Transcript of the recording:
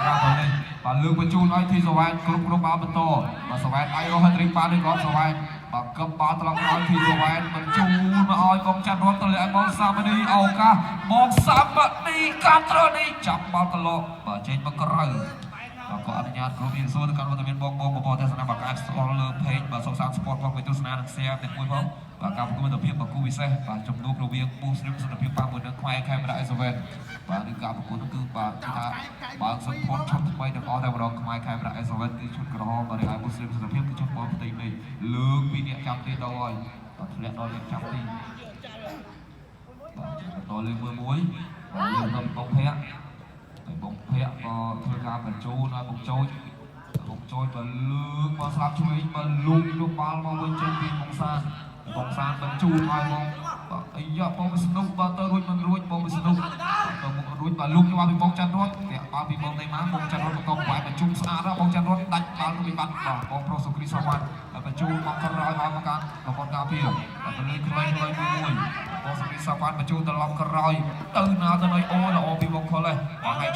កាទៅនេះបាទលើកបញ្ជូនឲ្យធីសវ៉ែនគ្រប់បាល់បន្តបាទសវ៉ែនឲ្យរហ័សរីបាល់នេះក៏សវ៉ែនបាទកឹបបាល់ត្រឡប់ឲ្យធីសវ៉ែនបញ្ជូនមកឲ្យបងច័ន្ទរតទៅលើឲ្យបងសាមនីឱកាសបងសាមនីកាត់ត្រនេះចាប់បាល់កន្លងបាទចេញមកក្រៅក៏អនុញ្ញាតគ្រប់មានសួរទៅកាន់វត្តមានបងបងទស្សនាបកាស្គាល់លើเพจបាទសុខសាន្តស្ពតផងវិទស្សនានិង share ទាំងមួយផងបាទការប្រគំទិភាពបកគូពិសេសបាទជំនួបរវាងពូស្រីសុខភាពប៉ាមួយនៅខ្មែរខេមរៈអេសវ៉ែនបាទឬការប្រគំនោះគឺបាទថាបើសុខភាពឈុតថ្មីទាំងអស់តែម្ដងខ្មែរខេមរៈអេសវ៉ែនគឺឈុតក្រហមបាទហើយពូស្រីសុខភាពគឺឈុតបបផ្ទៃនេះលើកពីអ្នកចាំទីដល់ហើយបាទធ្លាក់ដល់អ្នកចាំទីបាទដល់លើ1-1បាទលើកបងភ័ក្រហើយបងភ័ក្រក៏ធ្វើការបញ្ជូនឲ្យបងចូលបើលើកមកស្លាប់ជួយបើលុបយកបាល់មកវិញចេញពីបងសានបញ្ជូនឲ្យបងបាទអាយ៉ាបងវិស្ណុបាទទៅរួចមិនរួចបងវិស្ណុទៅមករួចបាទលុបយកពីបងច័ន្ទរតតែបាល់ពីបងនៃមកបងច័ន្ទរតក៏វាយបញ្ជូនស្អាតដែរបងច័ន្ទរតដាច់បាល់ទៅបាត់បាទបងប្រុសសុគ្រីសវ៉ាន់បញ្ជូនមកក្រោយមកការប្រព័ន្ធការពារបាទទៅលើខ្លីមួយបងសុគ្រីសវ៉ាន់បញ្ជូនត្រឡប់ក្រោយទៅណាទៅណយអូល្អពីបងខលហើយបាទ